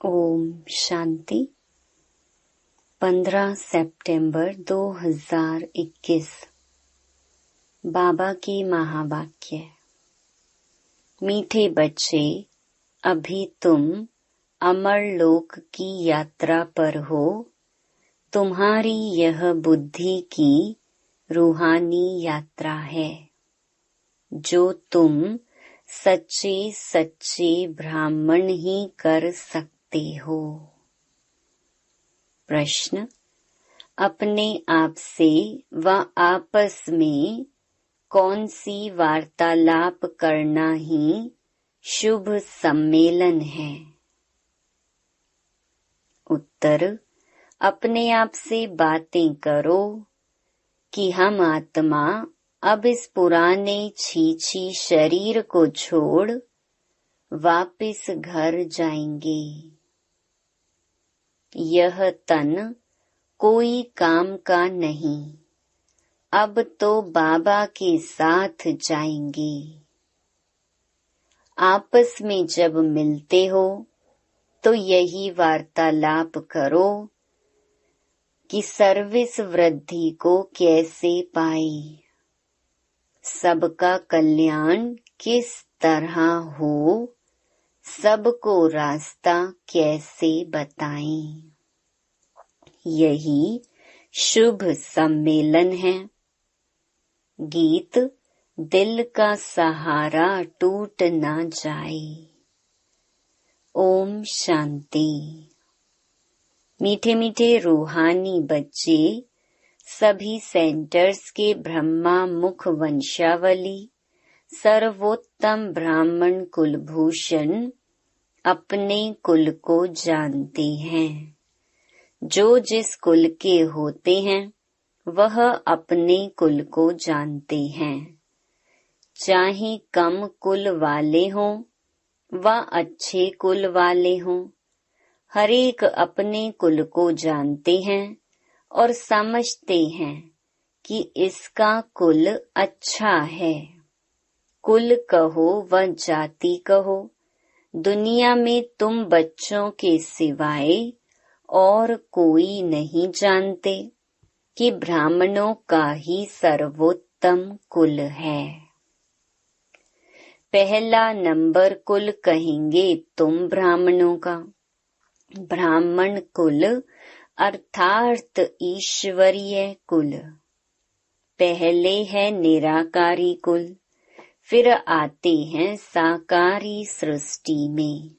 ओम शांति। 15 सितंबर 2021। बाबा की महावाक्य। मीठे बच्चे, अभी तुम अमर लोक की यात्रा पर हो। तुम्हारी यह बुद्धि की रूहानी यात्रा है, जो तुम सच्चे सच्चे ब्राह्मण ही कर सकते हो। प्रश्न। अपने आप से व आपस में कौन सी वार्तालाप करना ही शुभ सम्मेलन है? उत्तर। अपने आप से बातें करो कि हम आत्मा अब इस पुराने छीछी शरीर को छोड़ वापिस घर जाएंगे। यह तन कोई काम का नहीं, अब तो बाबा के साथ जाएंगे। आपस में जब मिलते हो तो यही वार्तालाप करो कि सर्विस वृद्धि को कैसे पाए, सबका कल्याण किस तरह हो, सबको रास्ता कैसे बताएं। यही शुभ सम्मेलन है। गीत। दिल का सहारा टूट ना जाए। ओम शांति। मीठे मीठे रूहानी बच्चे, सभी सेंटर्स के ब्रह्मा मुख वंशावली सर्वोत्तम ब्राह्मण कुलभूषण अपने कुल को जानते हैं। जो जिस कुल के होते हैं वह अपने कुल को जानते हैं। चाहे कम कुल वाले हों व अच्छे कुल वाले हों, हरेक अपने कुल को जानते हैं और समझते हैं कि इसका कुल अच्छा है। कुल कहो व जाति कहो, दुनिया में तुम बच्चों के सिवाय और कोई नहीं जानते कि ब्राह्मणों का ही सर्वोत्तम कुल है। पहला नंबर कुल कहेंगे तुम ब्राह्मणों का। ब्राह्मण कुल अर्थात ईश्वरीय कुल। पहले है निराकारी कुल, फिर आते हैं साकारी सृष्टि में।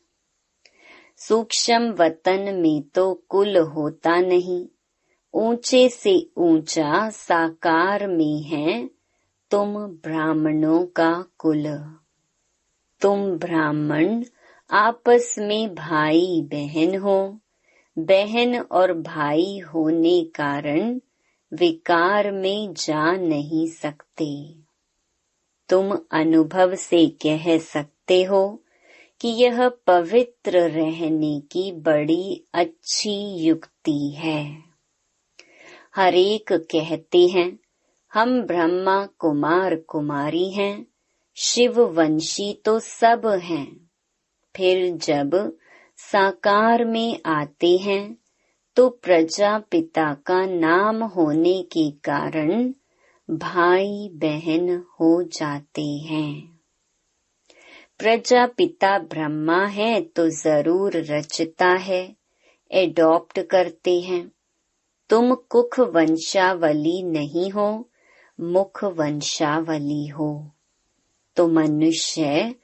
सूक्ष्म वतन में तो कुल होता नहीं, ऊंचे से ऊंचा साकार में है तुम ब्राह्मणों का कुल। तुम ब्राह्मण आपस में भाई बहन हो। बहन और भाई होने कारण विकार में जा नहीं सकते। तुम अनुभव से कह सकते हो कि यह पवित्र रहने की बड़ी अच्छी युक्ति है। हरेक कहते हैं हम ब्रह्मा कुमार कुमारी हैं, शिव वंशी तो सब हैं। फिर जब साकार में आते हैं तो प्रजापिता का नाम होने के कारण भाई बहन हो जाते हैं। प्रजापिता ब्रह्मा है तो जरूर रचता है, एडॉप्ट करते हैं। तुम कुख वंशावली नहीं हो, मुख वंशावली हो। तो मनुष्य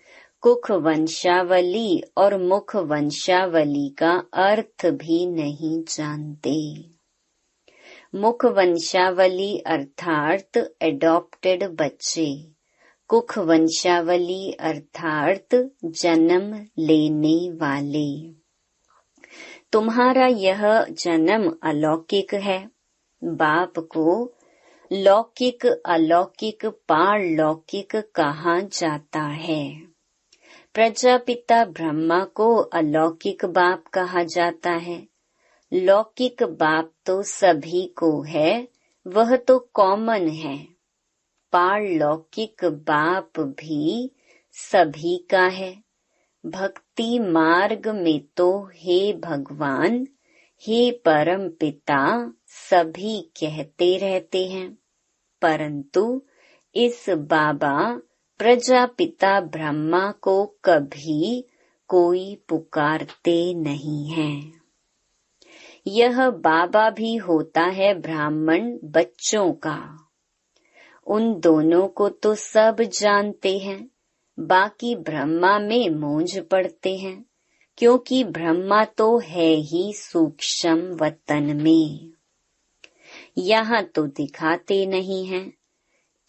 कुख वंशावली और मुख वंशावली का अर्थ भी नहीं जानते। मुख वंशावली अर्थात एडॉप्टेड बच्चे, कुख वंशावली अर्थात जन्म लेने वाले। तुम्हारा यह जन्म अलौकिक है। बाप को लौकिक अलौकिक पारलौकिक कहा जाता है। प्रजापिता ब्रह्मा को अलौकिक बाप कहा जाता है। लौकिक बाप तो सभी को है, वह तो कॉमन है। पारलौकिक बाप भी सभी का है, भक्ति मार्ग में तो हे भगवान, हे परम पिता सभी कहते रहते हैं, परंतु इस बाबा प्रजापिता ब्रह्मा को कभी कोई पुकारते नहीं है। यह बाबा भी होता है ब्राह्मण बच्चों का। उन दोनों को तो सब जानते हैं, बाकी ब्रह्मा में मौज पड़ते हैं, क्योंकि ब्रह्मा तो है ही सूक्ष्म वतन में। यहाँ तो दिखाते नहीं हैं।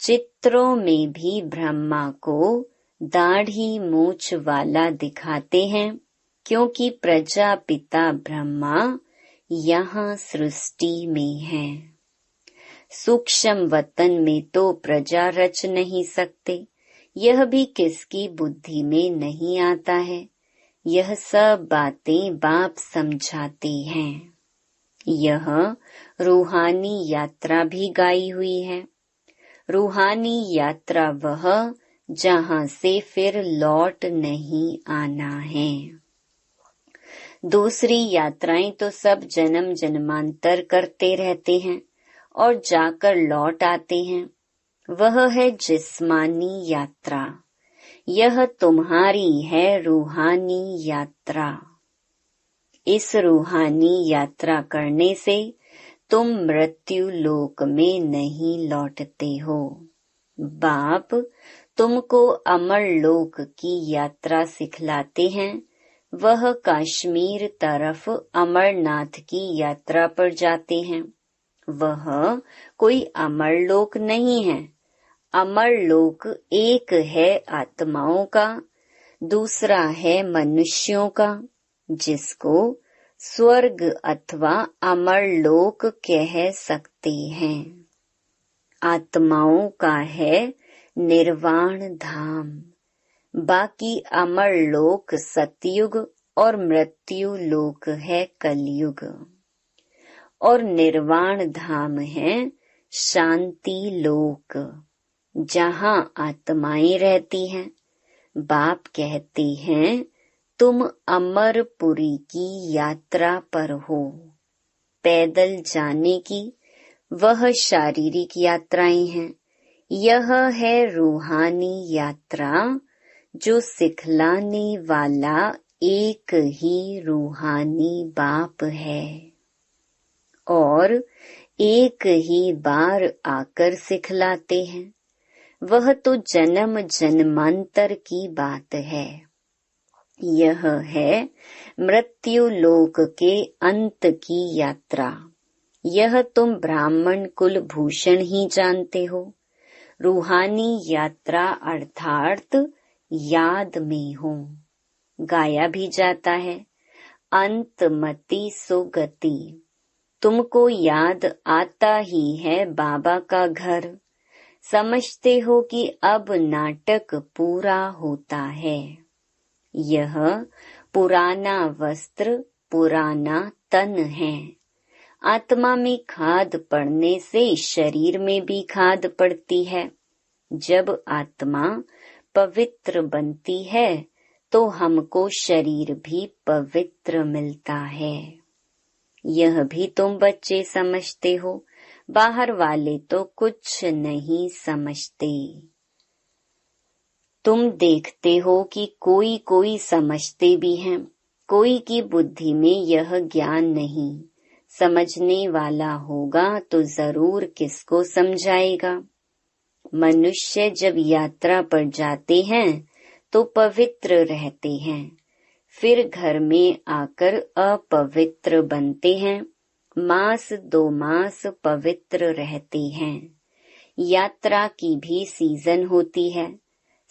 चित्रों में भी ब्रह्मा को दाढ़ी मूछ वाला दिखाते हैं, क्योंकि प्रजापिता ब्रह्मा यहाँ सृष्टि में है। सूक्ष्म वतन में तो प्रजा रच नहीं सकते, यह भी किसकी बुद्धि में नहीं आता है। यह सब बातें बाप समझाते हैं। यह रूहानी यात्रा भी गाई हुई है। रूहानी यात्रा वह जहाँ से फिर लौट नहीं आना है। दूसरी यात्राएं तो सब जन्म जन्मांतर करते रहते हैं और जाकर लौट आते हैं। वह है जिस्मानी यात्रा। यह तुम्हारी है रूहानी यात्रा। इस रूहानी यात्रा करने से तुम मृत्यु लोक में नहीं लौटते हो। बाप तुमको अमर लोक की यात्रा सिखलाते हैं। वह कश्मीर तरफ अमरनाथ की यात्रा पर जाते हैं। वह कोई अमर लोक नहीं है। अमर लोक एक है आत्माओं का, दूसरा है मनुष्यों का, जिसको स्वर्ग अथवा अमर लोक कह सकते हैं। आत्माओं का है निर्वाण धाम, बाकी अमर लोक सतयुग और मृत्यु लोक है कलयुग, और निर्वाण धाम है शांति लोक, जहाँ आत्माएं रहती हैं। बाप कहते हैं तुम अमरपुरी की यात्रा पर हो। पैदल जाने की वह शारीरिक यात्राएं हैं। यह है रूहानी यात्रा, जो सिखलाने वाला एक ही रूहानी बाप है और एक ही बार आकर सिखलाते हैं। वह तो जन्म जन्मांतर की बात है। यह है मृत्यु लोक के अंत की यात्रा। यह तुम ब्राह्मण कुल भूषण ही जानते हो। रूहानी यात्रा अर्थात याद में हो। गाया भी जाता है, अंतमति सुगति। तुमको याद आता ही है बाबा का घर। समझते हो कि अब नाटक पूरा होता है। यह पुराना वस्त्र पुराना तन है। आत्मा में खाद पड़ने से शरीर में भी खाद पड़ती है। जब आत्मा पवित्र बनती है तो हमको शरीर भी पवित्र मिलता है। यह भी तुम बच्चे समझते हो, बाहर वाले तो कुछ नहीं समझते। तुम देखते हो कि कोई कोई समझते भी हैं, कोई की बुद्धि में यह ज्ञान नहीं। समझने वाला होगा तो जरूर किसको समझाएगा। मनुष्य जब यात्रा पर जाते हैं तो पवित्र रहते हैं, फिर घर में आकर अपवित्र बनते हैं। मास 2 मास पवित्र रहते हैं। यात्रा की भी सीजन होती है।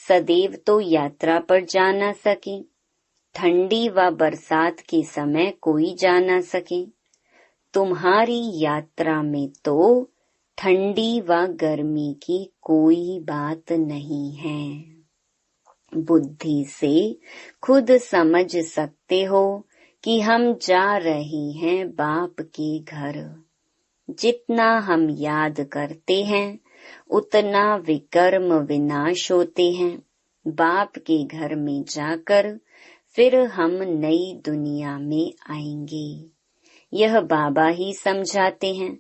सदैव तो यात्रा पर जा न सके। ठंडी व बरसात के समय कोई जा न सके। तुम्हारी यात्रा में तो ठंडी व गर्मी की कोई बात नहीं है। बुद्धि से खुद समझ सकते हो कि हम जा रहे हैं बाप के घर। जितना हम याद करते हैं उतना विकर्म विनाश होते हैं। बाप के घर में जाकर फिर हम नई दुनिया में आएंगे। यह बाबा ही समझाते हैं।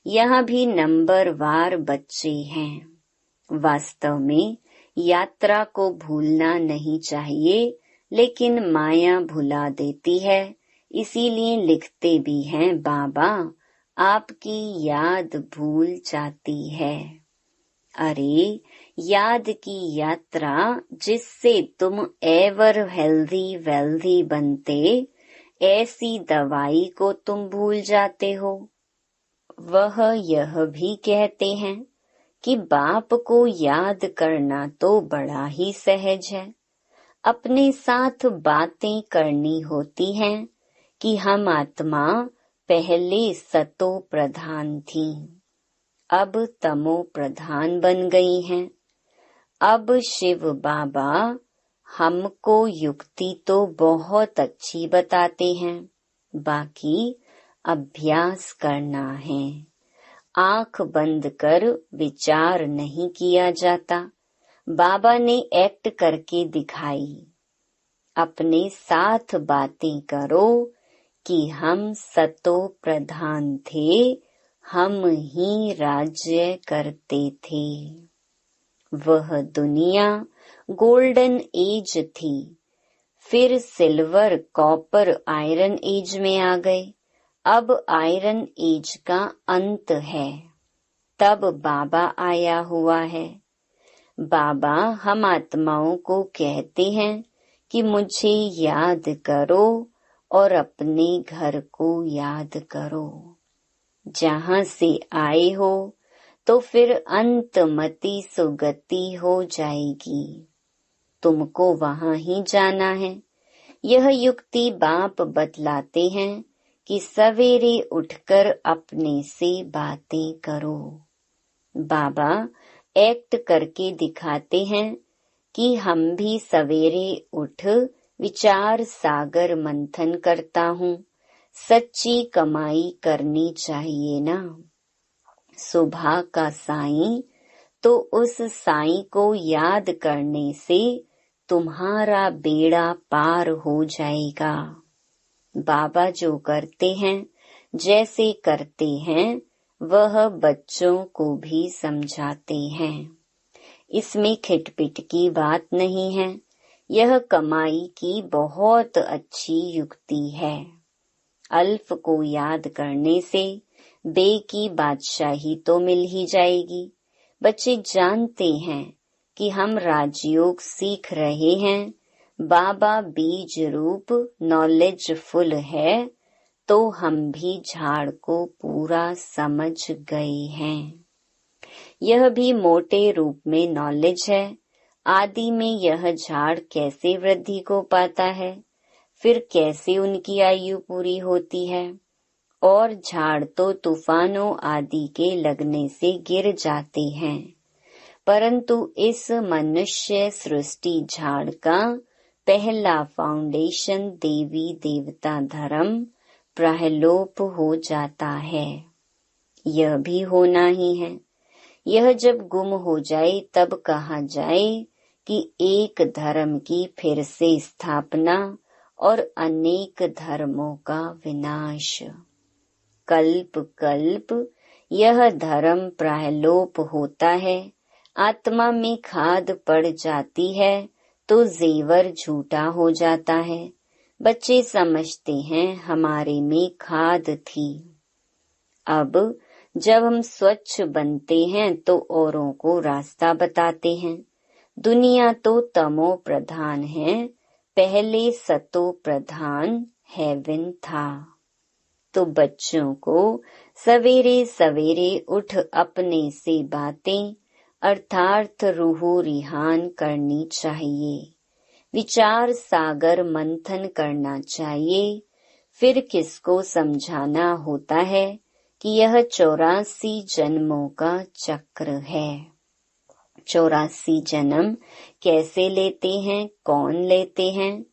यहाँ भी नंबरवार बच्चे हैं। वास्तव में यात्रा को भूलना नहीं चाहिए, लेकिन माया भुला देती है। इसीलिए लिखते भी हैं, बाबा आपकी याद भूल जाती है। अरे याद की यात्रा जिससे तुम एवर हेल्दी वेल्दी बनते, ऐसी दवाई को तुम भूल जाते हो। वह यह भी कहते हैं कि बाप को याद करना तो बड़ा ही सहज है। अपने साथ बातें करनी होती हैं कि हम आत्मा पहले सतो प्रधान थी, अब तमो प्रधान बन गई हैं। अब शिव बाबा हमको युक्ति तो बहुत अच्छी बताते हैं, बाकी अभ्यास करना है। आंख बंद कर विचार नहीं किया जाता। बाबा ने एक्ट करके दिखाई। अपने साथ बातें करो कि हम सतो प्रधान थे, हम ही राज्य करते थे। वह दुनिया गोल्डन एज थी, फिर सिल्वर कॉपर आयरन एज में आ गए। अब आयरन एज का अंत है, तब बाबा आया हुआ है। बाबा हम आत्माओं को कहते हैं कि मुझे याद करो और अपने घर को याद करो। जहाँ से आए हो तो फिर अंतमति सुगति हो जाएगी। तुमको वहाँ ही जाना है। यह युक्ति बाप बतलाते हैं कि सवेरे उठकर अपने से बातें करो। बाबा एक्ट करके दिखाते हैं कि हम भी सवेरे उठ विचार सागर मंथन करता हूँ। सच्ची कमाई करनी चाहिए ना। सुबह का साईं, तो उस साईं को याद करने से तुम्हारा बेड़ा पार हो जाएगा। बाबा जो करते हैं, जैसे करते हैं, वह बच्चों को भी समझाते हैं। इसमें खिटपिट की बात नहीं है। यह कमाई की बहुत अच्छी युक्ति है। अल्फ को याद करने से बे की बादशाही तो मिल ही जाएगी। बच्चे जानते हैं कि हम राजयोग सीख रहे हैं। बाबा बीज रूप नॉलेजफुल है, तो हम भी झाड़ को पूरा समझ गए हैं। यह भी मोटे रूप में नॉलेज है। आदि में यह झाड़ कैसे वृद्धि को पाता है, फिर कैसे उनकी आयु पूरी होती है। और झाड़ तो तूफानों आदि के लगने से गिर जाते हैं, परंतु इस मनुष्य सृष्टि झाड़ का पहला फाउंडेशन देवी देवता धर्म प्रहलोप हो जाता है। यह भी होना ही है। यह जब गुम हो जाए तब कहा जाए कि एक धर्म की फिर से स्थापना और अनेक धर्मों का विनाश। कल्प कल्प यह धर्म प्रहलोप होता है। आत्मा में खाद पड़ जाती है तो जेवर झूठा हो जाता है। बच्चे समझते हैं हमारे में खाद थी। अब जब हम स्वच्छ बनते हैं तो औरों को रास्ता बताते हैं। दुनिया तो तमो प्रधान है, पहले सतो प्रधान हेवन था। तो बच्चों को सवेरे सवेरे उठ अपने से बातें अर्थात रूह रिहान करनी चाहिए। विचार सागर मंथन करना चाहिए। फिर किसको समझाना होता है कि यह 84 जन्मों का चक्र है। 84 जन्म कैसे लेते हैं, कौन लेते हैं?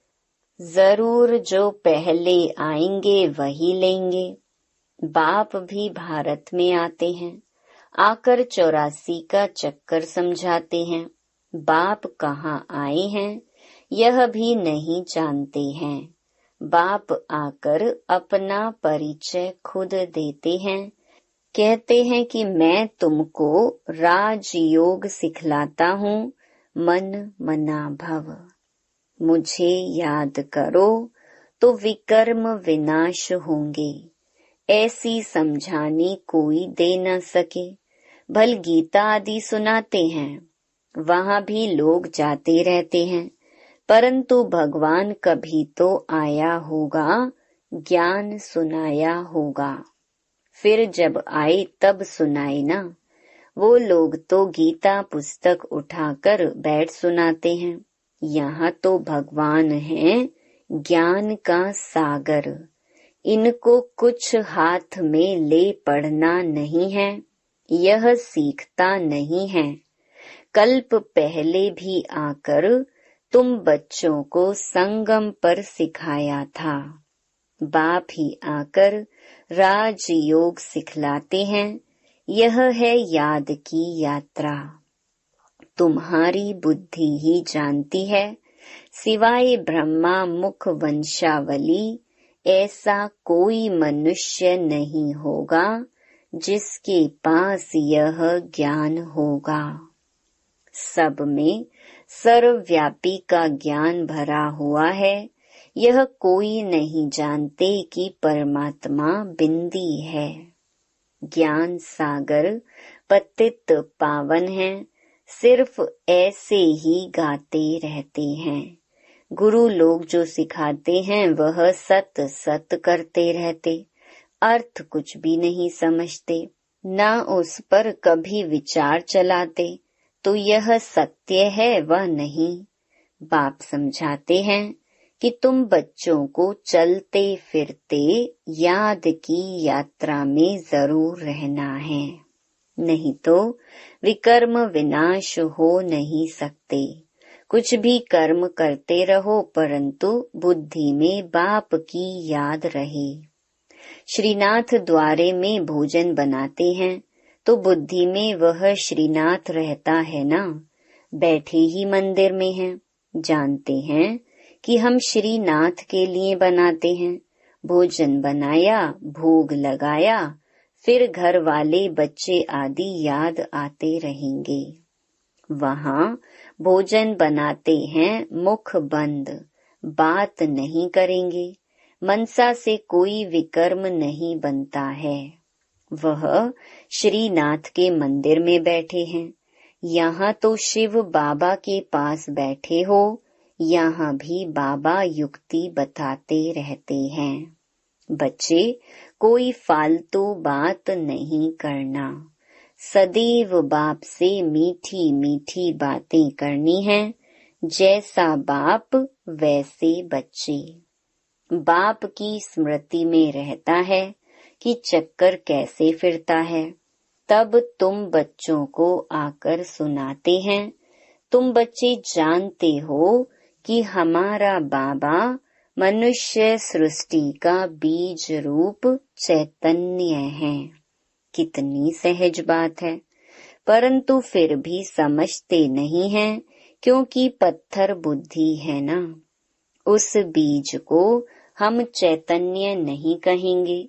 जरूर जो पहले आएंगे वही लेंगे। बाप भी भारत में आते हैं, आकर 84 का चक्कर समझाते हैं। बाप कहाँ आए हैं यह भी नहीं जानते हैं। बाप आकर अपना परिचय खुद देते हैं, कहते हैं कि मैं तुमको राजयोग सिखलाता हूँ, मन मना भव। मुझे याद करो तो विकर्म विनाश होंगे। ऐसी समझानी कोई दे न सके। भल गीता आदि सुनाते हैं, वहाँ भी लोग जाते रहते हैं, परंतु भगवान कभी तो आया होगा, ज्ञान सुनाया होगा। फिर जब आए तब सुनाए ना। वो लोग तो गीता पुस्तक उठाकर बैठ सुनाते हैं। यहाँ तो भगवान हैं, ज्ञान का सागर। इनको कुछ हाथ में ले पढ़ना नहीं है, यह सीखता नहीं है। कल्प पहले भी आकर तुम बच्चों को संगम पर सिखाया था। बाप ही आकर राजयोग सिखलाते हैं। यह है याद की यात्रा। तुम्हारी बुद्धि ही जानती है, सिवाय ब्रह्मा मुख वंशावली ऐसा कोई मनुष्य नहीं होगा जिसके पास यह ज्ञान होगा। सब में सर्वव्यापी का ज्ञान भरा हुआ है। यह कोई नहीं जानते कि परमात्मा बिंदी है। ज्ञान सागर पतित पावन है, सिर्फ ऐसे ही गाते रहते हैं। गुरु लोग जो सिखाते हैं वह सत सत करते रहते, अर्थ कुछ भी नहीं समझते, ना उस पर कभी विचार चलाते। तो यह सत्य है वह नहीं। बाप समझाते हैं कि तुम बच्चों को चलते फिरते याद की यात्रा में जरूर रहना है, नहीं तो विकर्म विनाश हो नहीं सकते। कुछ भी कर्म करते रहो, परंतु बुद्धि में बाप की याद रहे। श्रीनाथ द्वारे में भोजन बनाते हैं तो बुद्धि में वह श्रीनाथ रहता है ना। बैठे ही मंदिर में हैं, जानते हैं कि हम श्रीनाथ के लिए बनाते हैं। भोजन बनाया, भोग लगाया, फिर घर वाले बच्चे आदि याद आते रहेंगे। वहाँ भोजन बनाते हैं, मुख बंद, बात नहीं करेंगे। मनसा से कोई विकर्म नहीं बनता है। वह श्रीनाथ के मंदिर में बैठे हैं। यहाँ तो शिव बाबा के पास बैठे हो, यहाँ भी बाबा युक्ति बताते रहते हैं। बच्चे, कोई फालतू बात नहीं करना। सदैव बाप से मीठी मीठी बातें करनी है। जैसा बाप वैसे बच्चे। बाप की स्मृति में रहता है कि चक्कर कैसे फिरता है। तब तुम बच्चों को आकर सुनाते हैं। तुम बच्चे जानते हो कि हमारा बाबा मनुष्य सृष्टि का बीज रूप चैतन्य है। कितनी सहज बात है, परंतु फिर भी समझते नहीं हैं, क्योंकि पत्थर बुद्धि है ना। उस बीज को हम चैतन्य नहीं कहेंगे।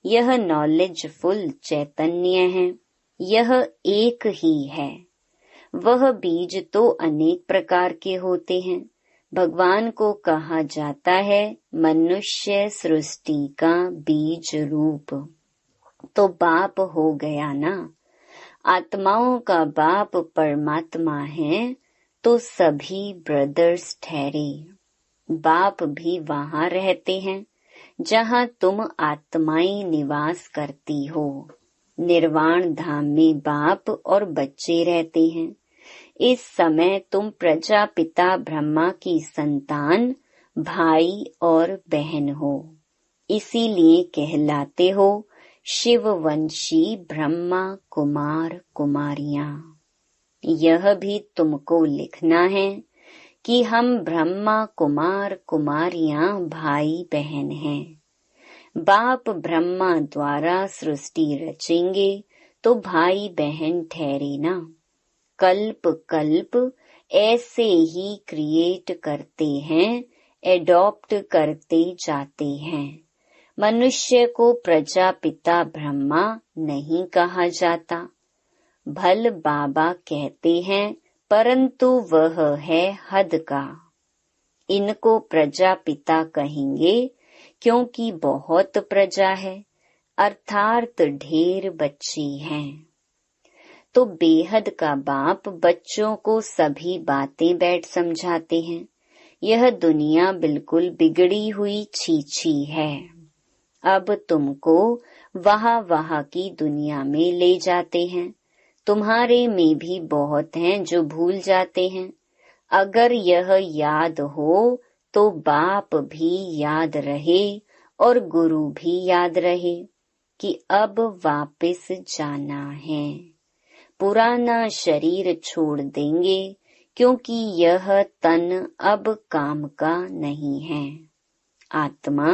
यह नॉलेजफुल चैतन्य है, यह एक ही है। वह बीज तो अनेक प्रकार के होते हैं। भगवान को कहा जाता है मनुष्य सृष्टि का बीज रूप। तो बाप हो गया ना। आत्माओं का बाप परमात्मा है, तो सभी ब्रदर्स ठहरे। बाप भी वहाँ रहते हैं जहाँ तुम आत्माएं निवास करती हो। निर्वाण धाम में बाप और बच्चे रहते हैं। इस समय तुम प्रजापिता ब्रह्मा की संतान, भाई और बहन हो। इसीलिए कहलाते हो शिववंशी ब्रह्मा कुमार कुमारियां। यह भी तुमको लिखना है कि हम ब्रह्मा कुमार कुमारियां भाई बहन हैं। बाप ब्रह्मा द्वारा सृष्टि रचेंगे तो भाई बहन ठहरे ना। कल्प कल्प ऐसे ही क्रिएट करते हैं, एडॉप्ट करते जाते हैं। मनुष्य को प्रजापिता ब्रह्मा नहीं कहा जाता। भल बाबा कहते हैं, परंतु वह है हद का। इनको प्रजापिता कहेंगे क्योंकि बहुत प्रजा है, अर्थात ढेर बच्चे हैं। तो बेहद का बाप बच्चों को सभी बातें बैठ समझाते हैं। यह दुनिया बिल्कुल बिगड़ी हुई छीछी है। अब तुमको वहाँ की दुनिया में ले जाते हैं। तुम्हारे में भी बहुत हैं जो भूल जाते हैं। अगर यह याद हो तो बाप भी याद रहे और गुरु भी याद रहे कि अब वापस जाना है। पुराना शरीर छोड़ देंगे क्योंकि यह तन अब काम का नहीं है। आत्मा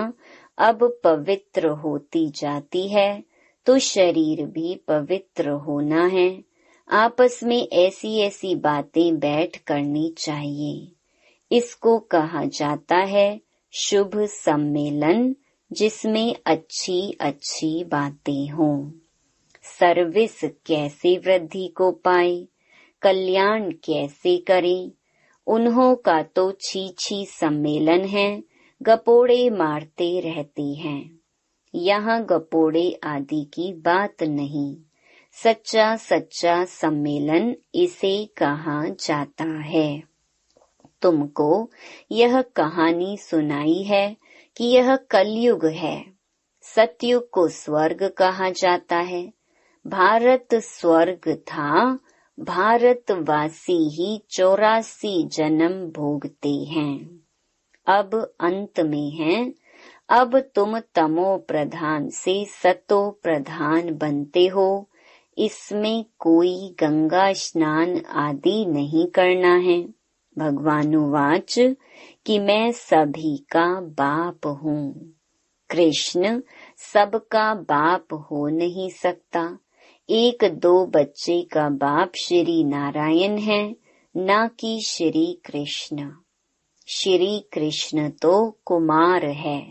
अब पवित्र होती जाती है तो शरीर भी पवित्र होना है। आपस में ऐसी ऐसी बातें बैठ करनी चाहिए। इसको कहा जाता है शुभ सम्मेलन, जिसमें अच्छी अच्छी बातें हों। सर्विस कैसे वृद्धि को पाए, कल्याण कैसे करें, उन्हों का तो छी सम्मेलन है, गपोड़े मारते रहते हैं। यहाँ गपोड़े आदि की बात नहीं, सच्चा सच्चा सम्मेलन इसे कहा जाता है। तुमको यह कहानी सुनाई है कि यह कलयुग है। सतयुग को स्वर्ग कहा जाता है। भारत स्वर्ग था, भारतवासी ही 84 जन्म भोगते हैं। अब अंत में हैं। अब तुम तमो प्रधान से सतो प्रधान बनते हो। इसमें कोई गंगा स्नान आदि नहीं करना है। भगवानुवाच कि मैं सभी का बाप हूँ। कृष्ण सबका बाप हो नहीं सकता। एक दो बच्चे का बाप श्री नारायण है, ना कि श्री कृष्ण। श्री कृष्ण तो कुमार है।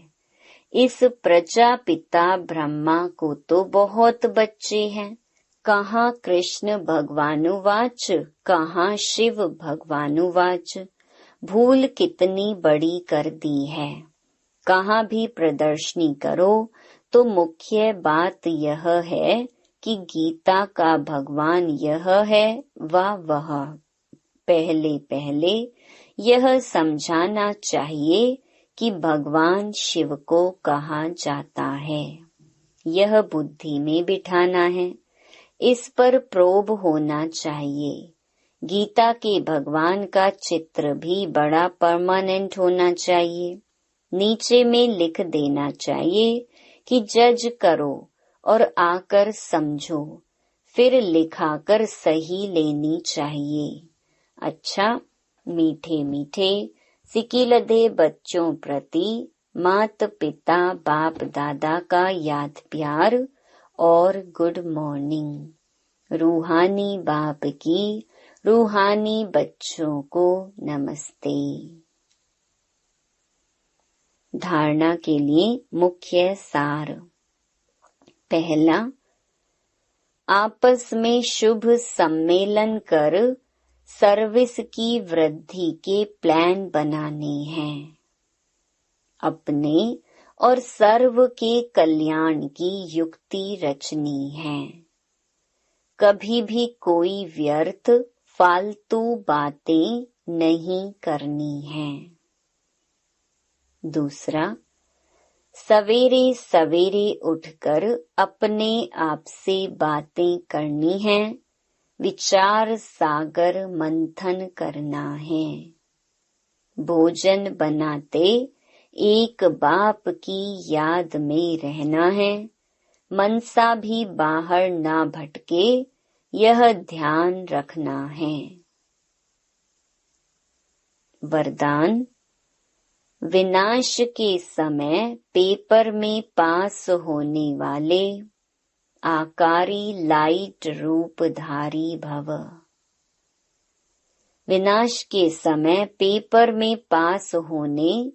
इस प्रजापिता ब्रह्मा को तो बहुत बच्चे हैं। कहाँ कृष्ण भगवानुवाच, कहाँ शिव भगवानुवाच। भूल कितनी बड़ी कर दी है। कहाँ भी प्रदर्शनी करो तो मुख्य बात यह है कि गीता का भगवान यह है व वह। पहले पहले यह समझाना चाहिए कि भगवान शिव को कहा जाता है। यह बुद्धि में बिठाना है। इस पर प्रोब होना चाहिए। गीता के भगवान का चित्र भी बड़ा परमानेंट होना चाहिए। नीचे में लिख देना चाहिए कि जज करो और आकर समझो, फिर लिखाकर सही लेनी चाहिए। अच्छा, मीठे मीठे सिकिलधे बच्चों प्रति मात पिता बाप दादा का याद प्यार और गुड मॉर्निंग। रूहानी बाप की रूहानी बच्चों को नमस्ते। धारणा के लिए मुख्य सार। पहला, आपस में शुभ सम्मेलन कर सर्विस की वृद्धि के प्लान बनाने हैं। अपने और सर्व के कल्याण की युक्ति रचनी है। कभी भी कोई व्यर्थ फालतू बातें नहीं करनी है। दूसरा, सवेरे सवेरे उठकर अपने आप से बातें करनी है। विचार सागर मंथन करना है। भोजन बनाते एक बाप की याद में रहना है। मनसा भी बाहर ना भटके, यह ध्यान रखना है। वरदान, विनाश के समय पेपर में पास होने वाले आकारी लाइट रूपधारी भव। विनाश के समय पेपर में पास होने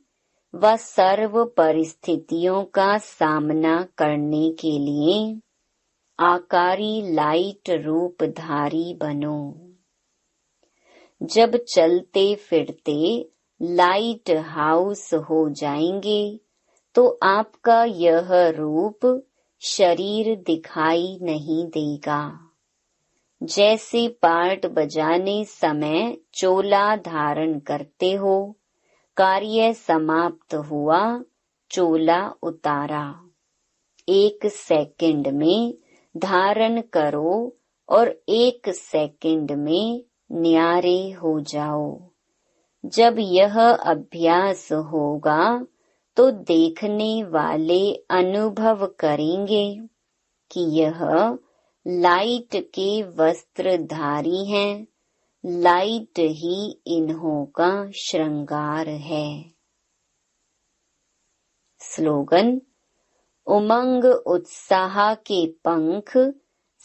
व सर्व परिस्थितियों का सामना करने के लिए आकारी लाइट रूपधारी बनो। जब चलते फिरते लाइट हाउस हो जाएंगे तो आपका यह रूप शरीर दिखाई नहीं देगा। जैसे पार्ट बजाने समय चोला धारण करते हो, कार्य समाप्त हुआ, चोला उतारा। 1 सेकंड में धारण करो और 1 सेकंड में न्यारे हो जाओ। जब यह अभ्यास होगा तो देखने वाले अनुभव करेंगे कि यह लाइट के वस्त्रधारी हैं, लाइट ही इन्हों का श्रृंगार है। स्लोगन: उमंग उत्साह के पंख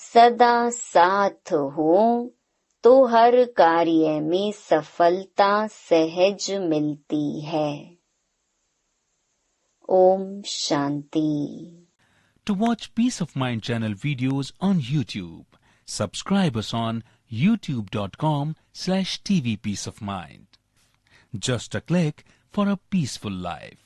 सदा साथ हो तो हर कार्य में सफलता सहज मिलती है। Om Shanti. To watch Peace of Mind channel videos on YouTube, subscribe us on youtube.com/tvpeaceofmind. Just a click for a peaceful life.